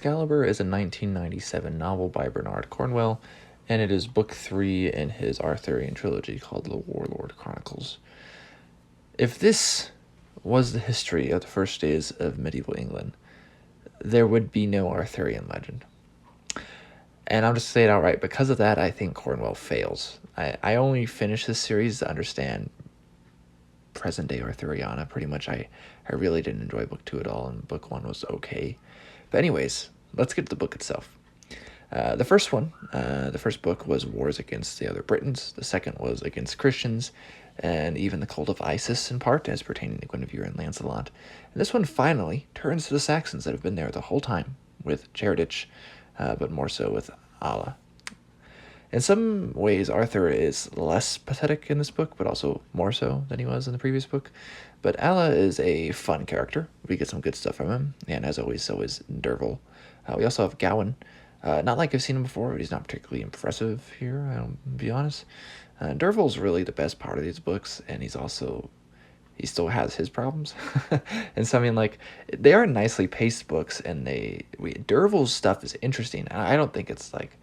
Excalibur is a 1997 novel by Bernard Cornwell, and it is book 3 in his Arthurian trilogy called the Warlord Chronicles. If this was the history of the first days of medieval England, there would be no Arthurian legend. And I'll just say it outright, because of that, I think Cornwell fails. I only finished this series to understand present-day Arthuriana, pretty much. I really didn't enjoy book 2 at all, and book 1 was okay. But anyways, let's get to the book itself. The first book was Wars Against the Other Britons. The second was Against Christians, and even the cult of Isis in part, as pertaining to Guinevere and Lancelot. And this one finally turns to the Saxons that have been there the whole time, with Cerdic, but more so with Allah. In some ways, Arthur is less pathetic in this book, but also more so than he was in the previous book. But Allah is a fun character. We get some good stuff from him, and as always, so is Derval. We also have Gawain. Not like I've seen him before, but he's not particularly impressive here, I'll be honest. Derval's really the best part of these books, and he still has his problems. And so, I mean, like, they are nicely paced books, and Derval's stuff is interesting. I don't think it's, like,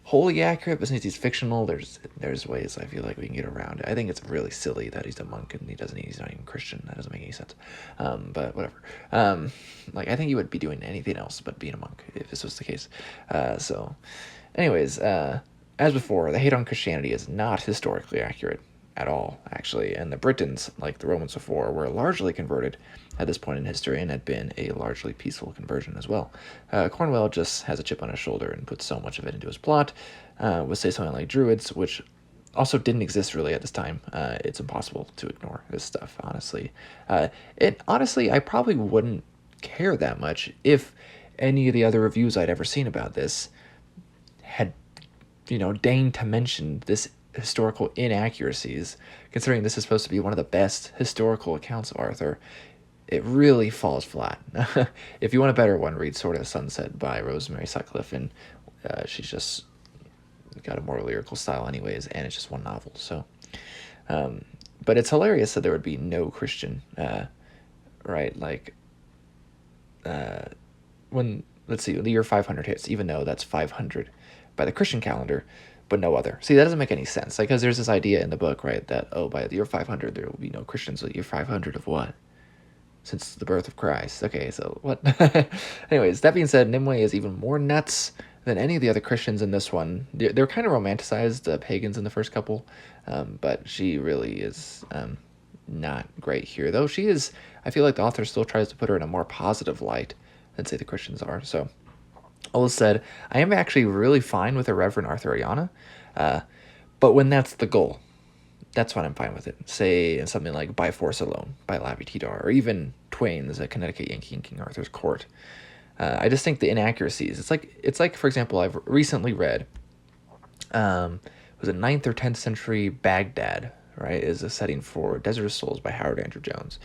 wholly accurate, but since he's fictional, there's ways I feel like we can get around it. I think it's really silly that he's a monk and he's not even Christian. That doesn't make any sense. But whatever. Like, I think he would be doing anything else but being a monk if this was the case. So anyways, as before, the hate on Christianity is not historically accurate at all, actually. And the Britons, like the Romans before, were largely converted at this point in history and had been a largely peaceful conversion as well. Cornwell just has a chip on his shoulder and puts so much of it into his plot. Would say something like Druids, which also didn't exist really at this time. It's impossible to ignore this stuff, honestly. Honestly, I probably wouldn't care that much if any of the other reviews I'd ever seen about this had, deigned to mention this historical inaccuracies, considering this is supposed to be one of the best historical accounts of Arthur. It really falls flat. If you want a better one, read Sword of the Sunset by Rosemary Sutcliffe, and she's just got a more lyrical style anyways, and it's just one novel. So, but it's hilarious that there would be no Christian, right? Like, when, let's see, the year 500 hits, even though that's 500 by the Christian calendar, but no other. See, that doesn't make any sense. Like, because there's this idea in the book, right, that, by the year 500, there will be no Christians. The year 500 of what? Since the birth of Christ. Okay, so what? Anyways, that being said, Nimue is even more nuts than any of the other Christians in this one. They're kind of romanticized pagans in the first couple, but she really is not great here. Though she is, I feel like the author still tries to put her in a more positive light than, say, the Christians are. So, all this said, I am actually really fine with a Reverend Arthuriana, but when that's the goal, that's when I'm fine with it. Say in something like By Force Alone by Lavi Tidar, or even Twain's A Connecticut Yankee in King Arthur's Court. I just think the inaccuracies. It's like, for example, I've recently read, was it 9th or 10th century Baghdad, right, is a setting for Desert of Souls by Howard Andrew Jones,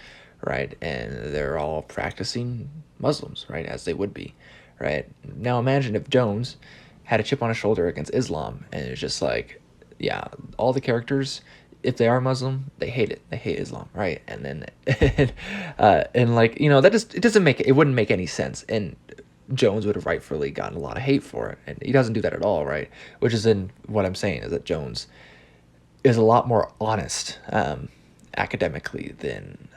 right, and they're all practicing Muslims, right, as they would be, right. Now imagine if Jones had a chip on his shoulder against Islam, and it's just like, yeah, all the characters, if they are Muslim, they hate it. They hate Islam, right? And then, and like, it wouldn't make any sense. And Jones would have rightfully gotten a lot of hate for it. And he doesn't do that at all, right? Which is in what I'm saying is that Jones is a lot more honest academically than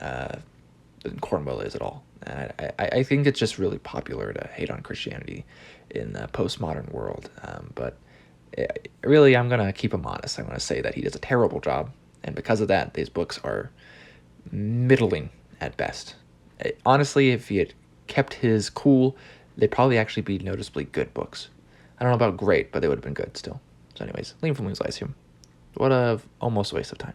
Cornwell is at all. And I think it's just really popular to hate on Christianity in the postmodern world. But really, I'm going to keep him honest. I'm going to say that he does a terrible job, and because of that, these books are middling at best. Honestly, if he had kept his cool, they'd probably actually be noticeably good books. I don't know about great, but they would have been good still. So anyways, Liam from Wings Lyceum. What a almost waste of time.